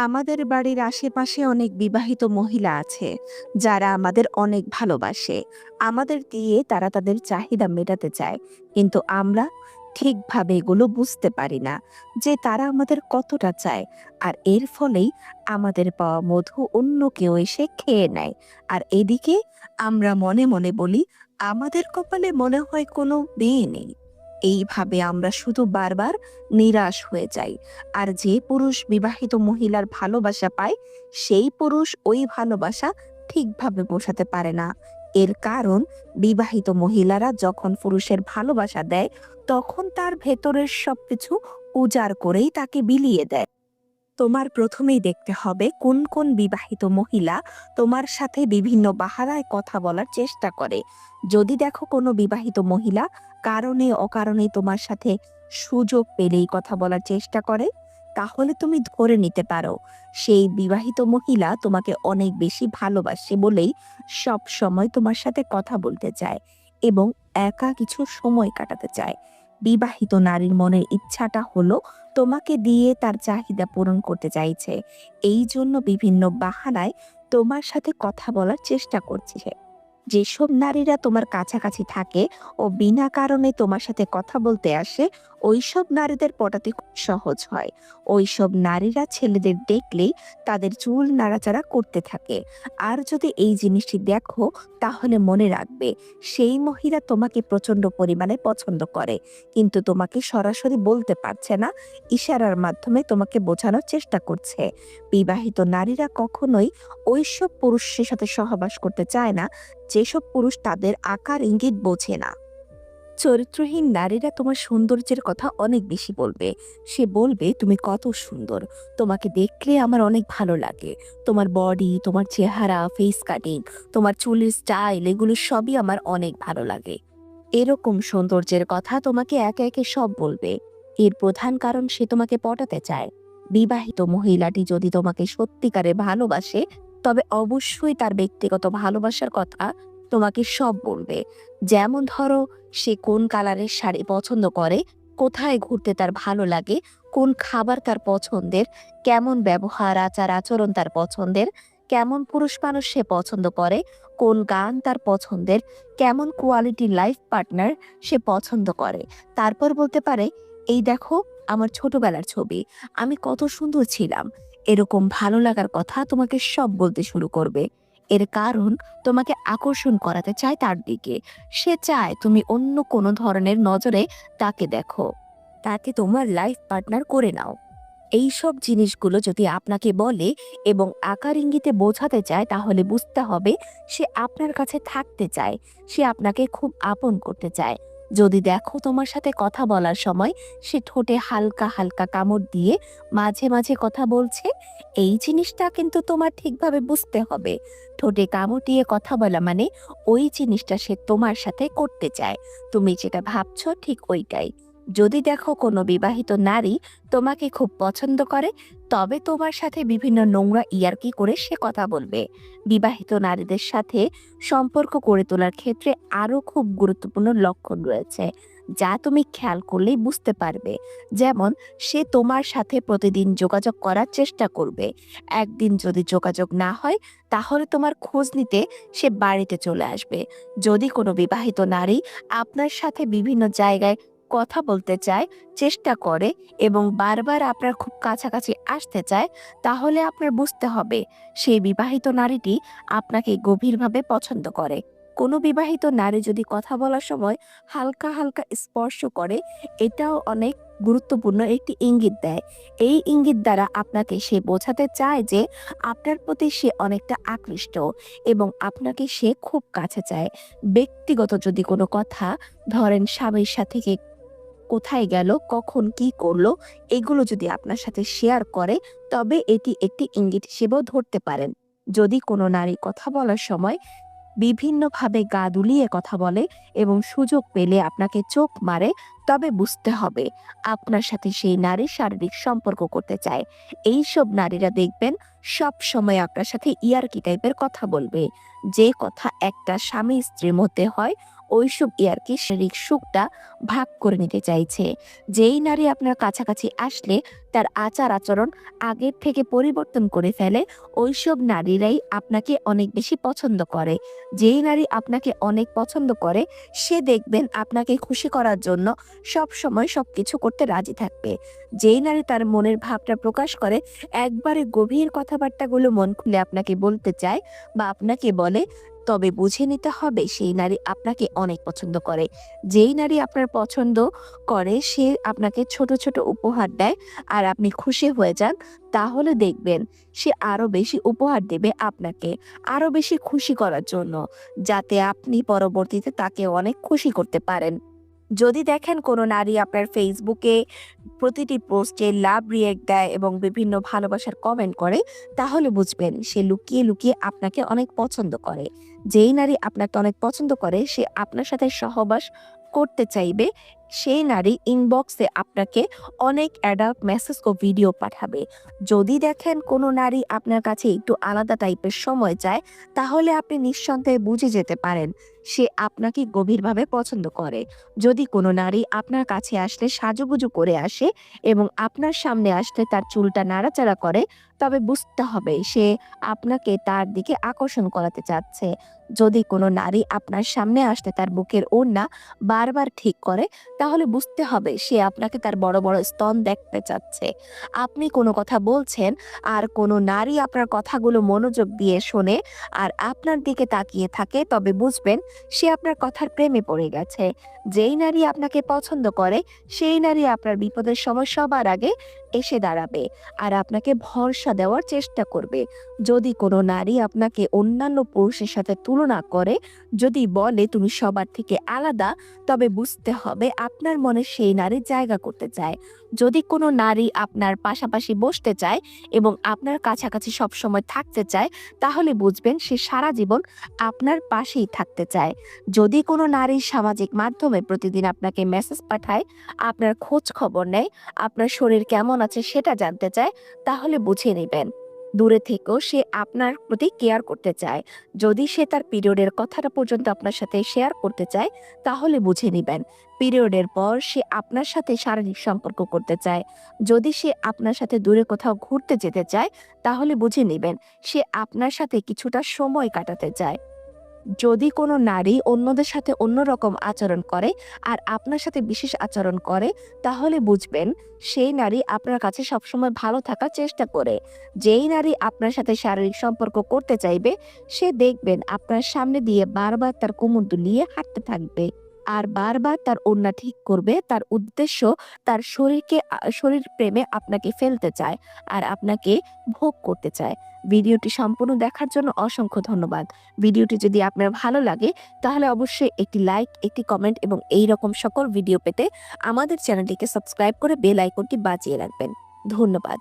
আমাদের বাড়ির আশেপাশে অনেক বিবাহিত মহিলা আছে যারা আমাদের অনেক ভালোবাসে। আমাদের দিয়ে তারা তাদের চাহিদা মেটাতে চায়, কিন্তু আমরা ঠিকভাবে এগুলো বুঝতে পারি না যে তারা আমাদের কতটা চায়। আর এর ফলেই আমাদের পাওয়া মধু অন্য কেউ এসে খেয়ে নেয়। আর এদিকে আমরা মনে মনে বলি আমাদের কপালে মনে হয় কোনো মেয়ে নেই। এইভাবে আমরা শুধু বারবার নিরাশ হয়ে যাই। আর যে পুরুষ বিবাহিত মহিলার ভালোবাসা পায়, সেই পুরুষ ওই ভালোবাসা ঠিকভাবে বোঝাতে পারে না। এর কারণ, বিবাহিত মহিলারা যখন পুরুষের ভালোবাসা দেয়, তখন তার ভেতরের সবকিছু উজাড় করেই তাকে বিলিয়ে দেয়। তোমার প্রথমেই দেখতে হবে কোন কোন বিবাহিত মহিলা তোমার সাথে বিভিন্ন বাহানায় কথা বলার চেষ্টা করে। যদি দেখো কোনো বিবাহিত মহিলা কারণে অকারণে তোমার সাথে সুযোগ পেলেই কথা বলার চেষ্টা করে, তাহলে তুমি ধরে নিতে পারো সেই বিবাহিত মহিলা তোমাকে অনেক বেশি ভালোবাসে বলেই সব সময় তোমার সাথে কথা বলতে চায় এবং একা কিছু সময় কাটাতে চায়। বিবাহিত নারীর মনের ইচ্ছাটা হলো তোমাকে দিয়ে তার চাহিদা পূরণ করতে চাইছে। এই জন্য বিভিন্ন বাহানায় তোমার সাথে কথা বলার চেষ্টা করছে। যেসব নারীরা তোমার কাছাকাছি থাকে ও বিনা কারণে তোমার সাথে কথা বলতে আসে, ওইসব নারীদের পটাতে খুব সহজ হয়। ওইসব নারীরা ছেলেদের দেখলেই তাদের চুল নাড়াচাড়া করতে থাকে। আর যদি এই জিনিসটি দেখো, তাহলে মনে রাখবে সেই মহিলা তোমাকে প্রচন্ড পরিমাণে পছন্দ করে, কিন্তু তোমাকে সরাসরি বলতে পারছে না, ইশারার মাধ্যমে তোমাকে বোঝানোর চেষ্টা করছে। বিবাহিত নারীরা কখনোই ওইসব পুরুষের সাথে সহবাস করতে চায় না যেসব পুরুষ তাদের আকার ইঙ্গিত বোঝে না। চরিত্রহীন নারীরা তোমার সৌন্দর্যের কথা অনেক বেশি বলবে। সে বলবে তুমি কত সুন্দর, তোমাকে দেখলে আমার অনেক ভালো লাগে, তোমার বডি, তোমার চেহারা, ফেস কাটিং, তোমার চুলের স্টাইল, এগুলো সবই আমার অনেক ভালো লাগে। এরকম সৌন্দর্যের কথা তোমাকে একে একে সব বলবে। এর প্রধান কারণ, সে তোমাকে পটাতে চায়। বিবাহিত মহিলাটি যদি তোমাকে সত্যিকারে ভালোবাসে, তবে অবশ্যই তার ব্যক্তিগত ভালোবাসার কথা তোমাকে সব বলবে। যেমন ধরো, সে কোন কালারের শাড়ি পছন্দ করে, কোথায় ঘুরতে তার ভালো লাগে, কোন খাবার তার পছন্দের, কেমন ব্যবহার আচার আচরণ তার পছন্দের, কেমন পুরুষ মানুষ সে পছন্দ করে, কোন গান তার পছন্দের, কেমন কোয়ালিটি লাইফ পার্টনার সে পছন্দ করে। তারপর বলতে পারে, এই দেখো আমার ছোটবেলার ছবি, আমি কত সুন্দর ছিলাম। এরকম ভালো লাগার কথা তোমাকে সব বলতে শুরু করবে। এর কারণ, তোমাকে আকর্ষণ করাতে চায় তার দিকে। সে চায় তুমি অন্য কোনো ধরনের নজরে তাকে দেখো, তাকে তোমার লাইফ পার্টনার করে নাও। এই সব জিনিসগুলো যদি আপনাকে বলে এবং আকার ইঙ্গিতে বোঝাতে চায়, তাহলে বুঝতে হবে সে আপনার কাছে থাকতে চায়, সে আপনাকে খুব আপন করতে চায়। যদি দেখো তোমার সাথে কথা বলার সময় সে ঠোঁটে হালকা হালকা কামড় দিয়ে মাঝে মাঝে কথা বলছে, এই জিনিসটা কিন্তু তোমার ঠিকভাবে বুঝতে হবে। ঠোঁটে কামড় দিয়ে কথা বলা মানে ওই জিনিসটা সে তোমার সাথে করতে চায়। তুমি যেটা ভাবছো ঠিক ওইটাই। যদি দেখো কোনো বিবাহিত নারী তোমাকে খুব পছন্দ করে, তবে তোমার সাথে বিভিন্ন নোংরা ইয়ার্কি করে সে কথা বলবে। বিবাহিত নারীদের সাথে সম্পর্ক গড়ে তোলার ক্ষেত্রে আরো খুব গুরুত্বপূর্ণ লক্ষণ রয়েছে, যা তুমি খেয়াল করলেই বুঝতে পারবে। যেমন, সে তোমার সাথে প্রতিদিন যোগাযোগ করার চেষ্টা করবে। একদিন যদি যোগাযোগ না হয়, তাহলে তোমার খোঁজ নিতে সে বাড়িতে চলে আসবে। যদি কোনো বিবাহিত নারী আপনার সাথে বিভিন্ন জায়গায় কথা বলতে চায়, চেষ্টা করে এবং বারবার আপনার খুব কাছাকাছি আসতে চায়, তাহলে আপনার বুঝতে হবে সেই বিবাহিত নারীটি আপনাকে গভীরভাবে পছন্দ করে। কোনো বিবাহিত নারী যদি কথা বলার সময় হালকা হালকা স্পর্শ করে, এটাও অনেক গুরুত্বপূর্ণ একটি ইঙ্গিত দেয়। এই ইঙ্গিত দ্বারা আপনাকে সে বোঝাতে চায় যে আপনার প্রতি সে অনেকটা আকৃষ্ট এবং আপনাকে সে খুব কাছে চায়। ব্যক্তিগত যদি কোনো কথা, ধরেন স্বামীর সাথে কোথায় গেল, কখন কি করলো, এগুলো যদি আপনার সাথে শেয়ার করে, তবে এটি একটি ইঙ্গিত হিসেবেও ধরতে পারেন। যদি কোনো নারী কথা বলার সময় বিভিন্নভাবে গা দুলিয়ে কথা বলে এবং সুযোগ পেলে আপনাকে চোখ মারে, তবে বুঝতে হবে আপনার সাথে সেই নারী শারীরিক সম্পর্ক করতে চায়। এইসব নারীরা দেখবেন সব সময় আপনার সাথে ইয়ার্কি টাইপের কথা বলবে। যে কথা একটা স্বামী স্ত্রীর মধ্যে হয়, ওইসব ইয়ার্কি শারীরিক সুখটা ভাগ করে নিতে চাইছে। যেই নারী আপনার কাছাকাছি আসলে তার আচার-আচরণ আগের থেকে পরিবর্তন করে ফেলে, ওইসব নারীরাই আপনাকে অনেক বেশি পছন্দ করে। যেই নারী আপনাকে অনেক পছন্দ করে, সে দেখবেন আপনাকে খুশি করার জন্য সবসময় সবকিছু করতে রাজি থাকবে। যেই নারী তার মনের ভাবটা প্রকাশ করে, একবারে গভীর কথাবার্তাগুলো মন খুলে আপনাকে বলতে চায় বা আপনাকে বলে, তবে বুঝে নিতে হবে সেই নারী আপনাকে অনেক পছন্দ করে। যেই নারী আপনার পছন্দ করে সে আপনাকে ছোট, ছোট উপহার দেয় আর আপনি খুশি হয়ে যান, তাহলে দেখবেন সে আরো বেশি উপহার দেবে আপনাকে, আরো বেশি খুশি করার জন্য, যাতে আপনি পরবর্তীতে তাকে অনেক খুশি করতে পারেন। যদি দেখেন কোনো নারী আপনার ফেসবুকে প্রতিটি পোস্টে লাভ রিঅ্যাক্ট দেয় এবং বিভিন্ন ভালোবাসার কমেন্ট করে, তাহলে বুঝবেন সে লুকিয়ে, লুকিয়ে আপনাকে অনেক পছন্দ করে। যেই নারী আপনাকে অনেক পছন্দ করে সে আপনার সাথে সহবাস করতে চাইবে। সেই নারী ইনবক্সে আপনাকে অনেক অ্যাডাল্ট মেসেজ ও ভিডিও পাঠাবে। যদি দেখেন কোনো নারী আপনার কাছে একটু আলাদা টাইপের সময় চায়, তাহলে আপনি নিঃসন্দেহে বুঝে যেতে পারেন সে আপনাকে গভীরভাবে পছন্দ করে। যদি কোনো নারী আপনার কাছে আসলে সাজুগুজু করে আসে এবং আপনার সামনে আসলে তার চুলটা নাড়াচাড়া করে, তবে বুঝতে হবে সে আপনাকে তার দিকে আকর্ষণ করাতে চাচ্ছে। যদি কোনো নারী আপনার সামনে আসলে তার বুকের ওড়না বারবার ঠিক করে, তাহলে বুঝতে হবে সে আপনাকে তার বড়, বড় স্তন দেখতে চাচ্ছে। আপনি কোনো কথা বলছেন আর কোনো নারী আপনার কথাগুলো মনোযোগ দিয়ে শোনে আর আপনার দিকে তাকিয়ে থাকে, তবে বুঝবেন সে আপনার কথার প্রেমে পড়ে গেছে। যেই নারী আপনাকে পছন্দ করে, সেই নারী আপনার বিপদের সময় সবার আগে এসে দাঁড়াবে আর আপনাকে ভরসা দেওয়ার চেষ্টা করবে। যদি কোনো নারী আপনাকে অন্যান্য পুরুষের সাথে তুলনা করে, যদি বলে তুমি সবার থেকে আলাদা, তবে বুঝতে হবে আপনার মনে সেই নারী জায়গা করতে চায়। যদি কোনো নারী আপনার পাশাপাশি বসতে চায় এবং আপনার কাছাকাছি সবসময় থাকতে চায়, তাহলে বুঝবেন সে সারা জীবন আপনার পাশেই থাকতে চায়। যদি কোনো নারী সামাজিক মাধ্যমে প্রতিদিন আপনাকে মেসেজ পাঠায়, আপনার খোঁজ খবর নেয়, আপনার শরীর কেমন আছে সেটা জানতে চায়, তাহলে বুঝে নেবেন দূরে থেকেও সে আপনার প্রতি কেয়ার করতে চায়। যদি সে তার পিরিয়ডের কথাটা পর্যন্ত আপনার সাথে শেয়ার করতে চায়, তাহলে বুঝে নিবেন পিরিয়ডের পর সে আপনার সাথে শারীরিক সম্পর্ক করতে চায়। যদি সে আপনার সাথে দূরে কোথাও ঘুরতে যেতে চায়, তাহলে বুঝে নিবেন সে আপনার সাথে কিছুটা সময় কাটাতে চায়। যদি কোনো নারী অন্যদের সাথে অন্যরকম আচরণ করে আর আপনার সাথে বিশেষ আচরণ করে, তাহলে বুঝবেন সেই নারী আপনার কাছে সবসময় ভালো থাকার চেষ্টা করে। যেই নারী আপনার সাথে শারীরিক সম্পর্ক করতে চাইবে, সে দেখবেন আপনার সামনে দিয়ে বারবার তার কোমর দুলিয়ে হাঁটতে থাকবে আর বারবার তার ওড়না ঠিক করবে। তার উদ্দেশ্য তার শরীর প্রেমে আপনাকে ফেলতে চায় আর আপনাকে ভোগ করতে চায়। ভিডিওটি সম্পূর্ণ দেখার জন্য অসংখ্য ধন্যবাদ। ভিডিওটি যদি আপনার ভালো লাগে, তাহলে অবশ্যই একটি লাইক, একটি কমেন্ট এবং এই রকম সকল ভিডিও পেতে আমাদের চ্যানেলটিকে সাবস্ক্রাইব করে বেল আইকনটি বাজিয়ে রাখবেন। ধন্যবাদ।